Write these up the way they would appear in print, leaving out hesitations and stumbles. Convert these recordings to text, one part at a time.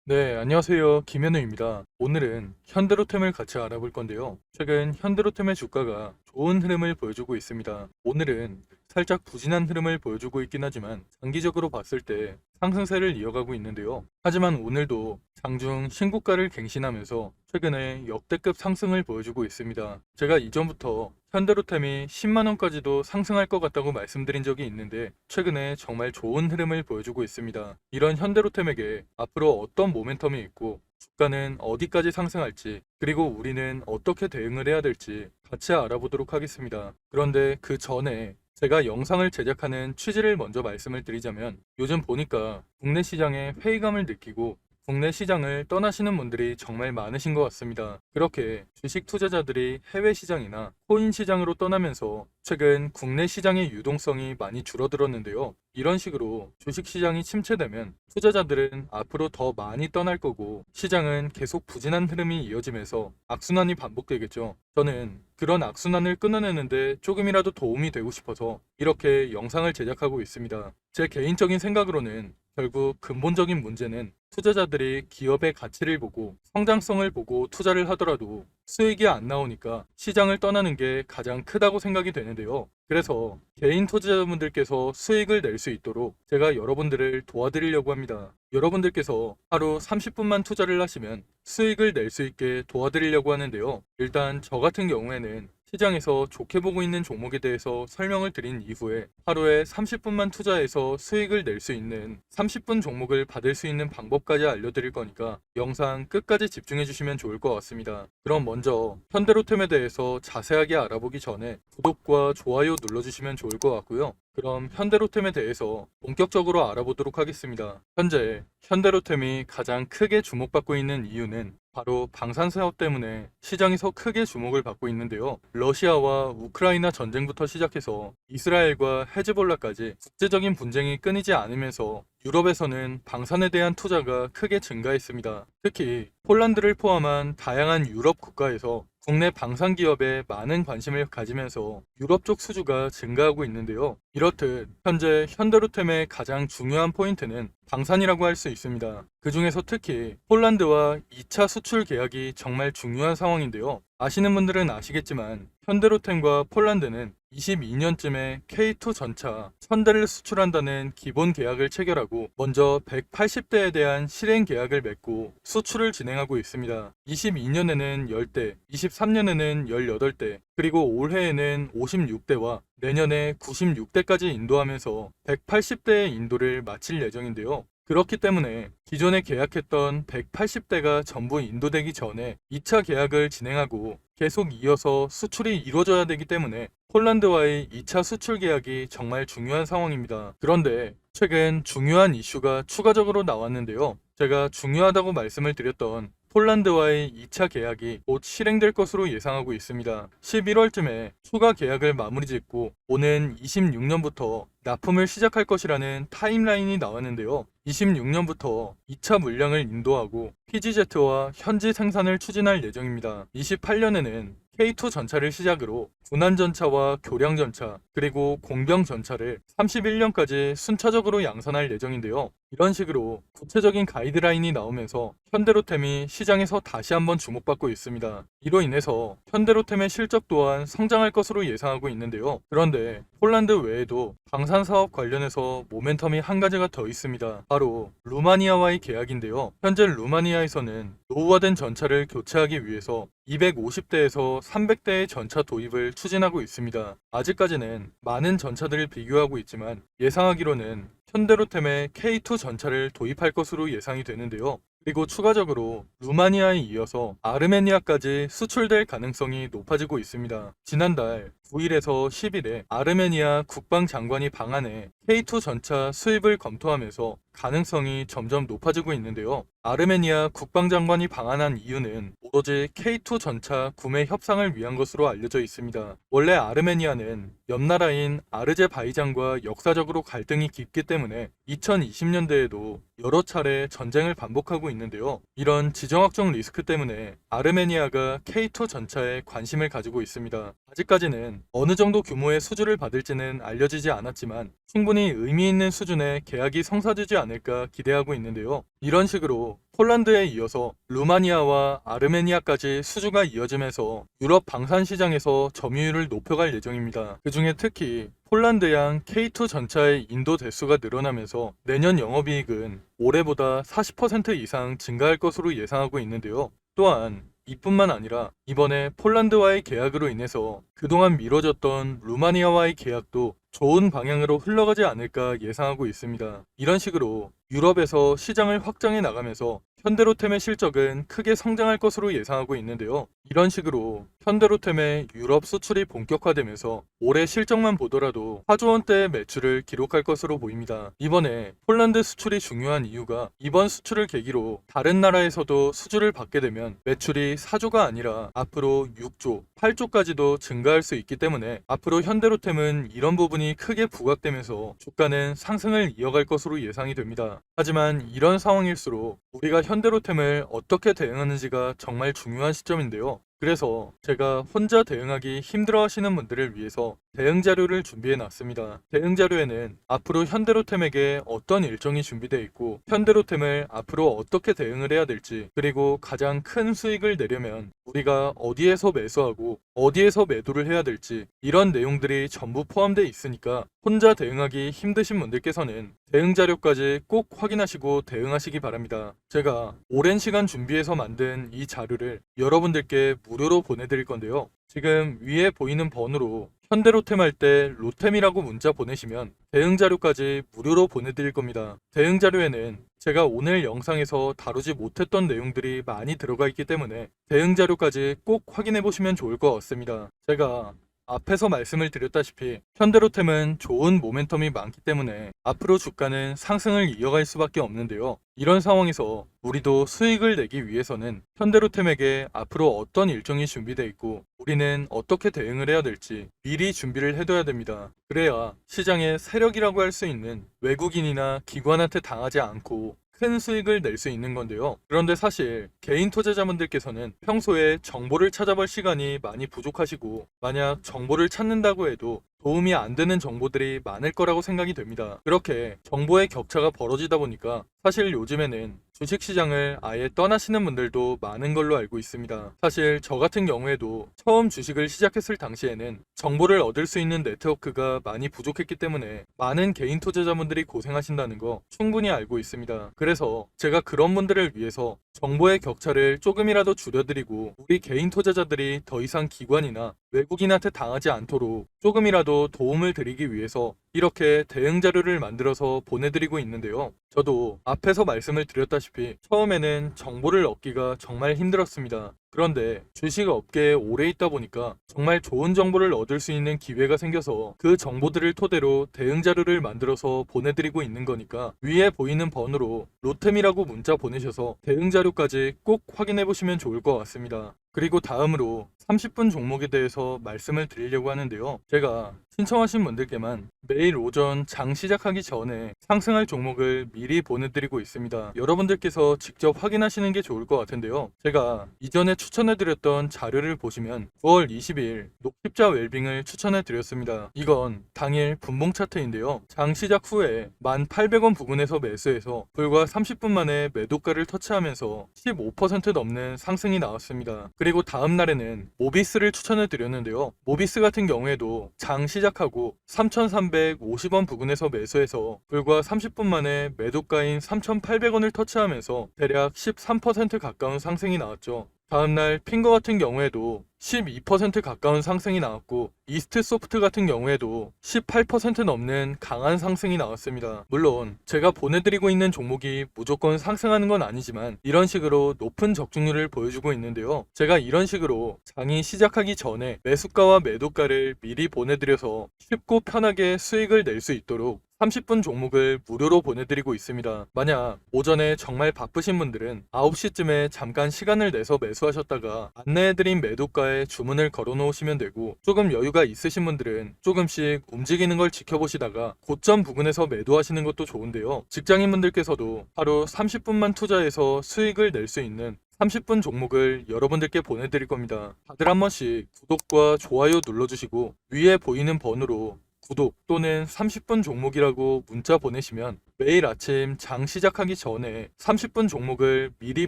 네, 안녕하세요. 김현우입니다. 오늘은 현대로템을 같이 알아볼 건데요. 최근 현대로템의 주가가 좋은 흐름을 보여주고 있습니다. 오늘은 살짝 부진한 흐름을 보여주고 있긴 하지만 장기적으로 봤을 때 상승세를 이어가고 있는데요. 하지만 오늘도 장중 신고가를 갱신하면서 최근에 역대급 상승을 보여주고 있습니다. 제가 이전부터 현대로템이 10만원까지도 상승할 것 같다고 말씀드린 적이 있는데 최근에 정말 좋은 흐름을 보여주고 있습니다. 이런 현대로템에게 앞으로 어떤 모멘텀이 있고 주가는 어디까지 상승할지 그리고 우리는 어떻게 대응을 해야 될지 같이 알아보도록 하겠습니다. 그런데 그 전에 제가 영상을 제작하는 취지를 먼저 말씀을 드리자면 요즘 보니까 국내 시장에 회의감을 느끼고 국내 시장을 떠나시는 분들이 정말 많으신 것 같습니다. 그렇게 주식 투자자들이 해외 시장이나 코인 시장으로 떠나면서 최근 국내 시장의 유동성이 많이 줄어들었는데요. 이런 식으로 주식 시장이 침체되면 투자자들은 앞으로 더 많이 떠날 거고 시장은 계속 부진한 흐름이 이어지면서 악순환이 반복되겠죠. 저는 그런 악순환을 끊어내는데 조금이라도 도움이 되고 싶어서 이렇게 영상을 제작하고 있습니다. 제 개인적인 생각으로는 결국 근본적인 문제는 투자자들이 기업의 가치를 보고 성장성을 보고 투자를 하더라도 수익이 안 나오니까 시장을 떠나는 게 가장 크다고 생각이 되는데요. 그래서 개인 투자자분들께서 수익을 낼 수 있도록 제가 여러분들을 도와드리려고 합니다. 여러분들께서 하루 30분만 투자를 하시면 수익을 낼 수 있게 도와드리려고 하는데요. 일단 저 같은 경우에는 시장에서 좋게 보고 있는 종목에 대해서 설명을 드린 이후에 하루에 30분만 투자해서 수익을 낼 수 있는 30분 종목을 받을 수 있는 방법까지 알려드릴 거니까 영상 끝까지 집중해 주시면 좋을 것 같습니다. 그럼 먼저 현대로템에 대해서 자세하게 알아보기 전에 구독과 좋아요 눌러주시면 좋을 것 같고요. 그럼 현대로템에 대해서 본격적으로 알아보도록 하겠습니다. 현재 현대로템이 가장 크게 주목받고 있는 이유는 바로 방산 사업 때문에 시장에서 크게 주목을 받고 있는데요. 러시아와 우크라이나 전쟁부터 시작해서 이스라엘과 헤즈볼라까지 국제적인 분쟁이 끊이지 않으면서 유럽에서는 방산에 대한 투자가 크게 증가했습니다. 특히 폴란드를 포함한 다양한 유럽 국가에서 국내 방산 기업에 많은 관심을 가지면서 유럽 쪽 수주가 증가하고 있는데요. 이렇듯 현재 현대로템의 가장 중요한 포인트는 방산이라고 할 수 있습니다. 그 중에서 특히 폴란드와 2차 수출 계약이 정말 중요한 상황인데요. 아시는 분들은 아시겠지만 현대로템과 폴란드는 22년쯤에 K2 전차 1000대를 수출한다는 기본 계약을 체결하고 먼저 180대에 대한 실행 계약을 맺고 수출을 진행하고 있습니다. 22년에는 10대, 23년에는 18대, 그리고 올해에는 56대와 내년에 96대까지 인도하면서 180대의 인도를 마칠 예정인데요. 그렇기 때문에 기존에 계약했던 180대가 전부 인도되기 전에 2차 계약을 진행하고 계속 이어서 수출이 이루어져야 되기 때문에 폴란드와의 2차 수출 계약이 정말 중요한 상황입니다. 그런데 최근 중요한 이슈가 추가적으로 나왔는데요. 제가 중요하다고 말씀을 드렸던 폴란드와의 2차 계약이 곧 실행될 것으로 예상하고 있습니다. 11월쯤에 추가 계약을 마무리 짓고 오는 26년부터 납품을 시작할 것이라는 타임라인이 나왔는데요. 26년부터 2차 물량을 인도하고 PGZ와 현지 생산을 추진할 예정입니다. 28년에는 K2 전차를 시작으로 군안 전차와 교량 전차 그리고 공병 전차를 31년까지 순차적으로 양산할 예정인데요. 이런 식으로 구체적인 가이드라인이 나오면서 현대로템이 시장에서 다시 한번 주목받고 있습니다. 이로 인해서 현대로템의 실적 또한 성장할 것으로 예상하고 있는데요. 그런데 폴란드 외에도 방산 사업 관련해서 모멘텀이 한 가지가 더 있습니다. 바로 루마니아와의 계약인데요. 현재 루마니아에서는 노후화된 전차를 교체하기 위해서 250대에서 300대의 전차 도입을 추진하고 있습니다. 아직까지는 많은 전차들을 비교하고 있지만 예상하기로는 현대로템의 K2 전차를 도입할 것으로 예상이 되는데요. 그리고 추가적으로 루마니아에 이어서 아르메니아까지 수출될 가능성이 높아지고 있습니다. 지난달 9일에서 10일에 아르메니아 국방장관이 방한해 K2 전차 수입을 검토하면서 가능성이 점점 높아지고 있는데요. 아르메니아 국방장관이 방한한 이유는 오로지 K2 전차 구매 협상을 위한 것으로 알려져 있습니다. 원래 아르메니아는 옆나라인 아르제바이잔과 역사적으로 갈등이 깊기 때문에 2020년대에도 여러 차례 전쟁을 반복하고 있는데요. 이런 지정학적 리스크 때문에 아르메니아가 K2 전차에 관심을 가지고 있습니다. 아직까지는 어느 정도 규모의 수주를 받을지는 알려지지 않았지만 충분히 의미 있는 수준의 계약이 성사되지 않을까 기대하고 있는데요. 이런 식으로 폴란드에 이어서 루마니아와 아르메니아까지 수주가 이어지면서 유럽 방산 시장에서 점유율을 높여갈 예정입니다. 그중에 특히 폴란드양 K2 전차의 인도 대수가 늘어나면서 내년 영업이익은 올해보다 40% 이상 증가할 것으로 예상하고 있는데요. 또한 이뿐만 아니라 이번에 폴란드와의 계약으로 인해서 그동안 미뤄졌던 루마니아와의 계약도 좋은 방향으로 흘러가지 않을까 예상하고 있습니다. 이런 식으로 유럽에서 시장을 확장해 나가면서 현대로템의 실적은 크게 성장할 것으로 예상하고 있는데요. 이런 식으로 현대로템의 유럽 수출이 본격화되면서 올해 실적만 보더라도 4조 원대의 매출을 기록할 것으로 보입니다. 이번에 폴란드 수출이 중요한 이유가 이번 수출을 계기로 다른 나라에서도 수주를 받게 되면 매출이 4조가 아니라 앞으로 6조, 8조까지도 증가할 수 있기 때문에 앞으로 현대로템은 이런 부분이 크게 부각되면서 주가는 상승을 이어갈 것으로 예상이 됩니다. 하지만 이런 상황일수록 우리가 현대로템을 어떻게 대응하는지가 정말 중요한 시점인데요. 그래서 제가 혼자 대응하기 힘들어 하시는 분들을 위해서 대응 자료를 준비해 놨습니다. 대응 자료에는 앞으로 현대로템에게 어떤 일정이 준비되어 있고 현대로템을 앞으로 어떻게 대응을 해야 될지, 그리고 가장 큰 수익을 내려면 우리가 어디에서 매수하고 어디에서 매도를 해야 될지, 이런 내용들이 전부 포함되어 있으니까 혼자 대응하기 힘드신 분들께서는 대응 자료까지 꼭 확인하시고 대응하시기 바랍니다. 제가 오랜 시간 준비해서 만든 이 자료를 여러분들께 무료로 보내드릴 건데요. 지금 위에 보이는 번호로 현대로템 할 때 로템이라고 문자 보내시면 대응 자료까지 무료로 보내드릴 겁니다. 대응 자료에는 제가 오늘 영상에서 다루지 못했던 내용들이 많이 들어가 있기 때문에 대응 자료까지 꼭 확인해 보시면 좋을 것 같습니다. 제가 앞에서 말씀을 드렸다시피 현대로템은 좋은 모멘텀이 많기 때문에 앞으로 주가는 상승을 이어갈 수밖에 없는데요. 이런 상황에서 우리도 수익을 내기 위해서는 현대로템에게 앞으로 어떤 일정이 준비되어 있고 우리는 어떻게 대응을 해야 될지 미리 준비를 해둬야 됩니다. 그래야 시장의 세력이라고 할 수 있는 외국인이나 기관한테 당하지 않고 큰 수익을 낼 수 있는 건데요. 그런데 사실 개인 투자자분들께서는 평소에 정보를 찾아볼 시간이 많이 부족하시고, 만약 정보를 찾는다고 해도 도움이 안 되는 정보들이 많을 거라고 생각이 됩니다. 그렇게 정보의 격차가 벌어지다 보니까 사실 요즘에는 주식시장을 아예 떠나시는 분들도 많은 걸로 알고 있습니다. 사실 저 같은 경우에도 처음 주식을 시작했을 당시에는 정보를 얻을 수 있는 네트워크가 많이 부족했기 때문에 많은 개인 투자자분들이 고생하신다는 거 충분히 알고 있습니다. 그래서 제가 그런 분들을 위해서 정보의 격차를 조금이라도 줄여드리고 우리 개인 투자자들이 더 이상 기관이나 외국인한테 당하지 않도록 조금이라도 도움을 드리기 위해서 이렇게 대응 자료를 만들어서 보내드리고 있는데요. 저도 앞에서 말씀을 드렸다시피 처음에는 정보를 얻기가 정말 힘들었습니다. 그런데 주식 업계에 오래 있다 보니까 정말 좋은 정보를 얻을 수 있는 기회가 생겨서 그 정보들을 토대로 대응 자료를 만들어서 보내드리고 있는 거니까 위에 보이는 번호로 로템이라고 문자 보내셔서 대응 자료까지 꼭 확인해 보시면 좋을 것 같습니다. 그리고 다음으로 30분 종목에 대해서 말씀을 드리려고 하는데요. 제가 신청하신 분들께만 매일 오전 장 시작하기 전에 상승할 종목을 미리 보내드리고 있습니다. 여러분들께서 직접 확인하시는 게 좋을 것 같은데요. 제가 이전에 추천해드렸던 자료를 보시면 9월 20일 녹십자 웰빙을 추천해드렸습니다. 이건 당일 분봉 차트인데요. 장 시작 후에 1,800원 부근에서 매수해서 불과 30분 만에 매도가를 터치하면서 15% 넘는 상승이 나왔습니다. 그리고 다음 날에는 모비스를 추천해드렸는데요. 모비스 같은 경우에도 장 시작하고 3,350원 부근에서 매수해서 불과 30분 만에 매도가인 3,800원을 터치하면서 대략 13% 가까운 상승이 나왔죠. 다음날 핑거 같은 경우에도 12% 가까운 상승이 나왔고, 이스트 소프트 같은 경우에도 18% 넘는 강한 상승이 나왔습니다. 물론 제가 보내드리고 있는 종목이 무조건 상승하는 건 아니지만 이런 식으로 높은 적중률을 보여주고 있는데요. 제가 이런 식으로 장이 시작하기 전에 매수가와 매도가를 미리 보내드려서 쉽고 편하게 수익을 낼 수 있도록 30분 종목을 무료로 보내드리고 있습니다. 만약 오전에 정말 바쁘신 분들은 9시쯤에 잠깐 시간을 내서 매수하셨다가 안내해드린 매도가에 주문을 걸어 놓으시면 되고, 조금 여유가 있으신 분들은 조금씩 움직이는 걸 지켜보시다가 고점 부근에서 매도하시는 것도 좋은데요. 직장인분들께서도 하루 30분만 투자해서 수익을 낼 수 있는 30분 종목을 여러분들께 보내드릴 겁니다. 다들 한 번씩 구독과 좋아요 눌러주시고 위에 보이는 번호로 구독 또는 30분 종목이라고 문자 보내시면 매일 아침 장 시작하기 전에 30분 종목을 미리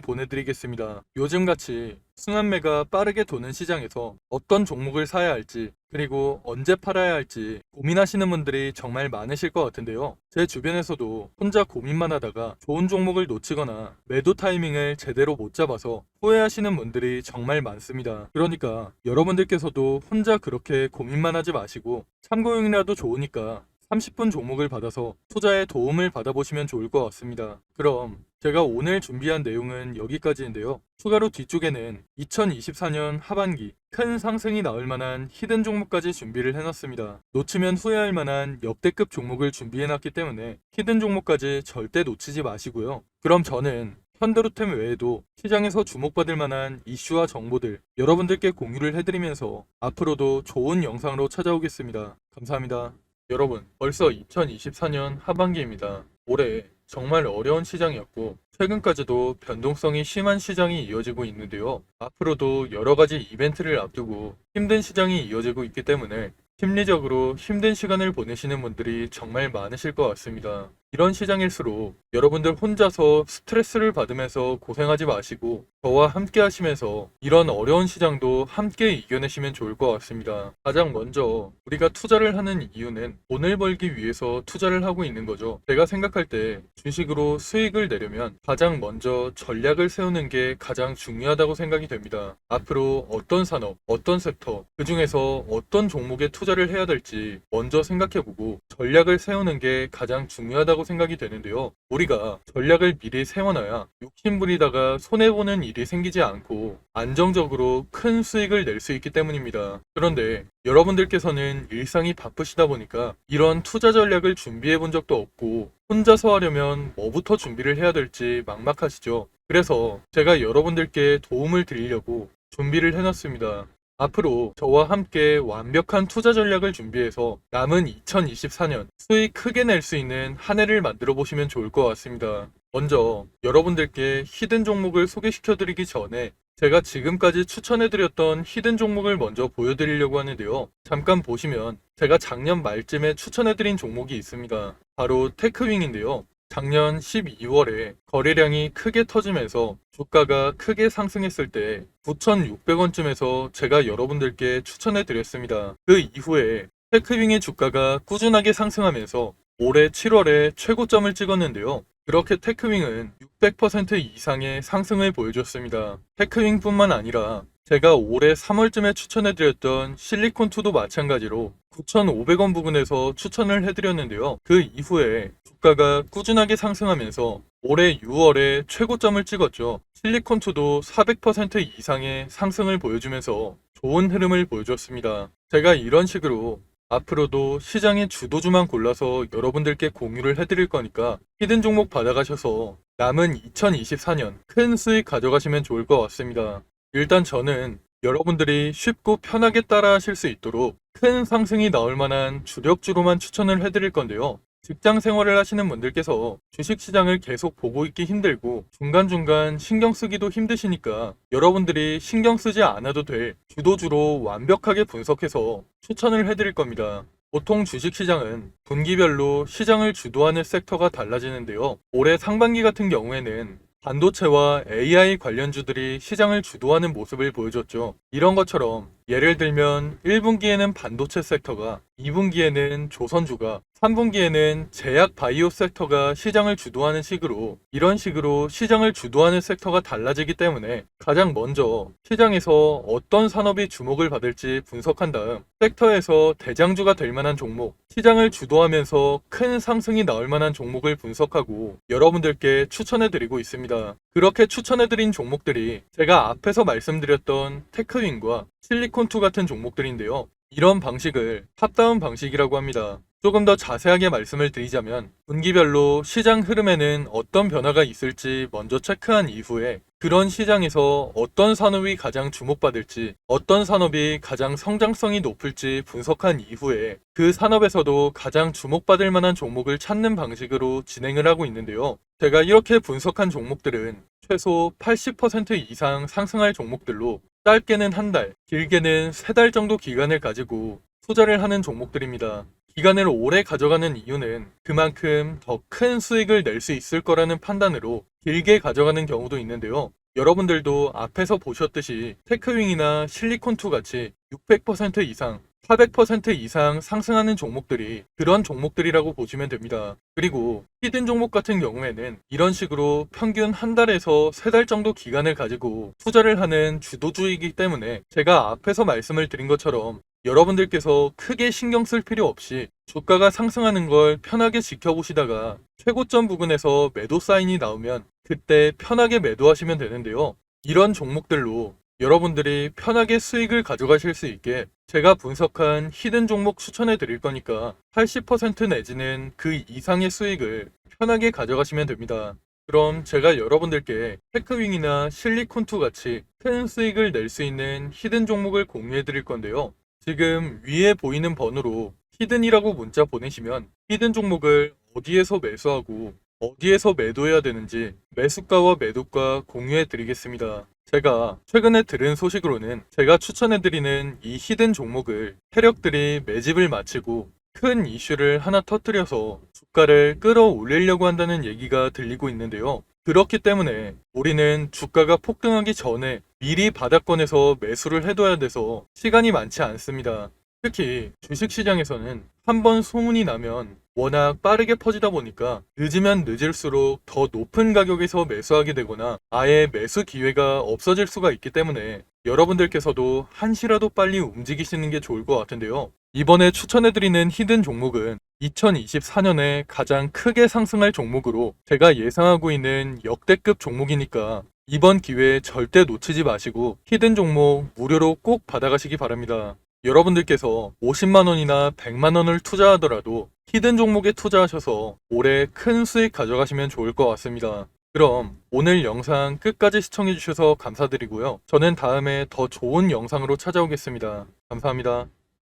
보내드리겠습니다. 요즘같이 순환매가 빠르게 도는 시장에서 어떤 종목을 사야 할지 그리고 언제 팔아야 할지 고민하시는 분들이 정말 많으실 것 같은데요. 제 주변에서도 혼자 고민만 하다가 좋은 종목을 놓치거나 매도 타이밍을 제대로 못 잡아서 후회하시는 분들이 정말 많습니다. 그러니까 여러분들께서도 혼자 그렇게 고민만 하지 마시고 참고용이라도 좋으니까 30분 종목을 받아서 투자에 도움을 받아보시면 좋을 것 같습니다. 그럼 제가 오늘 준비한 내용은 여기까지인데요. 추가로 뒤쪽에는 2024년 하반기 큰 상승이 나올 만한 히든 종목까지 준비를 해놨습니다. 놓치면 후회할 만한 역대급 종목을 준비해놨기 때문에 히든 종목까지 절대 놓치지 마시고요. 그럼 저는 현대로템 외에도 시장에서 주목받을 만한 이슈와 정보들 여러분들께 공유를 해드리면서 앞으로도 좋은 영상으로 찾아오겠습니다. 감사합니다. 여러분, 벌써 2024년 하반기입니다. 올해 정말 어려운 시장이었고 최근까지도 변동성이 심한 시장이 이어지고 있는데요. 앞으로도 여러 가지 이벤트를 앞두고 힘든 시장이 이어지고 있기 때문에 심리적으로 힘든 시간을 보내시는 분들이 정말 많으실 것 같습니다. 이런 시장일수록 여러분들 혼자서 스트레스를 받으면서 고생하지 마시고 저와 함께 하시면서 이런 어려운 시장도 함께 이겨내시면 좋을 것 같습니다. 가장 먼저 우리가 투자를 하는 이유는 돈을 벌기 위해서 투자를 하고 있는 거죠. 제가 생각할 때 주식으로 수익을 내려면 가장 먼저 전략을 세우는 게 가장 중요하다고 생각이 됩니다. 앞으로 어떤 산업, 어떤 섹터, 그 중에서 어떤 종목에 투자를 해야 될지 먼저 생각해보고 전략을 세우는 게 가장 중요하다고 생각이 되는데요. 우리가 전략을 미리 세워놔야 욕심부리다가 손해보는 일이 생기지 않고 안정적으로 큰 수익을 낼 수 있기 때문입니다. 그런데 여러분들께서는 일상이 바쁘시다 보니까 이런 투자 전략을 준비해 본 적도 없고 혼자서 하려면 뭐부터 준비를 해야 될지 막막하시죠. 그래서 제가 여러분들께 도움을 드리려고 준비를 해놨습니다. 앞으로 저와 함께 완벽한 투자 전략을 준비해서 남은 2024년 수익 크게 낼 수 있는 한 해를 만들어 보시면 좋을 것 같습니다. 먼저 여러분들께 히든 종목을 소개시켜 드리기 전에 제가 지금까지 추천해드렸던 히든 종목을 먼저 보여드리려고 하는데요. 잠깐 보시면 제가 작년 말쯤에 추천해드린 종목이 있습니다. 바로 테크윙인데요. 작년 12월에 거래량이 크게 터지면서 주가가 크게 상승했을 때 9,600원쯤에서 제가 여러분들께 추천해 드렸습니다. 그 이후에 테크윙의 주가가 꾸준하게 상승하면서 올해 7월에 최고점을 찍었는데요. 그렇게 테크윙은 600% 이상의 상승을 보여줬습니다. 테크윙뿐만 아니라 제가 올해 3월쯤에 추천해드렸던 실리콘2도 마찬가지로 9,500원 부근에서 추천을 해드렸는데요. 그 이후에 주가가 꾸준하게 상승하면서 올해 6월에 최고점을 찍었죠. 실리콘2도 400% 이상의 상승을 보여주면서 좋은 흐름을 보여줬습니다. 제가 이런 식으로 앞으로도 시장의 주도주만 골라서 여러분들께 공유를 해드릴 거니까 히든 종목 받아가셔서 남은 2024년 큰 수익 가져가시면 좋을 것 같습니다. 일단 저는 여러분들이 쉽고 편하게 따라 하실 수 있도록 큰 상승이 나올 만한 주력주로만 추천을 해드릴 건데요. 직장 생활을 하시는 분들께서 주식시장을 계속 보고 있기 힘들고 중간중간 신경 쓰기도 힘드시니까 여러분들이 신경 쓰지 않아도 될 주도주로 완벽하게 분석해서 추천을 해드릴 겁니다. 보통 주식시장은 분기별로 시장을 주도하는 섹터가 달라지는데요. 올해 상반기 같은 경우에는 반도체와 AI 관련주들이 시장을 주도하는 모습을 보여줬죠. 이런 것처럼 예를 들면 1분기에는 반도체 섹터가, 2분기에는 조선주가, 3분기에는 제약 바이오 섹터가 시장을 주도하는 식으로 이런 식으로 시장을 주도하는 섹터가 달라지기 때문에 가장 먼저 시장에서 어떤 산업이 주목을 받을지 분석한 다음 섹터에서 대장주가 될 만한 종목, 시장을 주도하면서 큰 상승이 나올 만한 종목을 분석하고 여러분들께 추천해드리고 있습니다. 그렇게 추천해드린 종목들이 제가 앞에서 말씀드렸던 테크윙과 실리콘2 같은 종목들인데요. 이런 방식을 탑다운 방식이라고 합니다. 조금 더 자세하게 말씀을 드리자면 분기별로 시장 흐름에는 어떤 변화가 있을지 먼저 체크한 이후에 그런 시장에서 어떤 산업이 가장 주목받을지, 어떤 산업이 가장 성장성이 높을지 분석한 이후에 그 산업에서도 가장 주목받을 만한 종목을 찾는 방식으로 진행을 하고 있는데요. 제가 이렇게 분석한 종목들은 최소 80% 이상 상승할 종목들로 짧게는 한 달, 길게는 세 달 정도 기간을 가지고 투자를 하는 종목들입니다. 기간을 오래 가져가는 이유는 그만큼 더 큰 수익을 낼 수 있을 거라는 판단으로 길게 가져가는 경우도 있는데요. 여러분들도 앞에서 보셨듯이 테크윙이나 실리콘2 같이 600% 이상, 400% 이상 상승하는 종목들이 그런 종목들이라고 보시면 됩니다. 그리고 히든 종목 같은 경우에는 이런 식으로 평균 한 달에서 세 달 정도 기간을 가지고 투자를 하는 주도주이기 때문에 제가 앞에서 말씀을 드린 것처럼 여러분들께서 크게 신경 쓸 필요 없이 주가가 상승하는 걸 편하게 지켜보시다가 최고점 부근에서 매도 사인이 나오면 그때 편하게 매도하시면 되는데요. 이런 종목들로 여러분들이 편하게 수익을 가져가실 수 있게 제가 분석한 히든 종목 추천해 드릴 거니까 80% 내지는 그 이상의 수익을 편하게 가져가시면 됩니다. 그럼 제가 여러분들께 테크윙이나 실리콘2 같이 큰 수익을 낼 수 있는 히든 종목을 공유해 드릴 건데요. 지금 위에 보이는 번호로 히든이라고 문자 보내시면 히든 종목을 어디에서 매수하고 어디에서 매도해야 되는지 매수가와 매도가 공유해 드리겠습니다. 제가 최근에 들은 소식으로는 제가 추천해 드리는 이 히든 종목을 세력들이 매집을 마치고 큰 이슈를 하나 터뜨려서 주가를 끌어올리려고 한다는 얘기가 들리고 있는데요. 그렇기 때문에 우리는 주가가 폭등하기 전에 미리 바닥권에서 매수를 해둬야 돼서 시간이 많지 않습니다. 특히 주식시장에서는 한번 소문이 나면 워낙 빠르게 퍼지다 보니까 늦으면 늦을수록 더 높은 가격에서 매수하게 되거나 아예 매수 기회가 없어질 수가 있기 때문에 여러분들께서도 한시라도 빨리 움직이시는 게 좋을 것 같은데요. 이번에 추천해드리는 히든 종목은 2024년에 가장 크게 상승할 종목으로 제가 예상하고 있는 역대급 종목이니까 이번 기회에 절대 놓치지 마시고 히든 종목 무료로 꼭 받아가시기 바랍니다. 여러분들께서 50만원이나 100만원을 투자하더라도 히든 종목에 투자하셔서 올해 큰 수익 가져가시면 좋을 것 같습니다. 그럼 오늘 영상 끝까지 시청해주셔서 감사드리고요. 저는 다음에 더 좋은 영상으로 찾아오겠습니다. 감사합니다.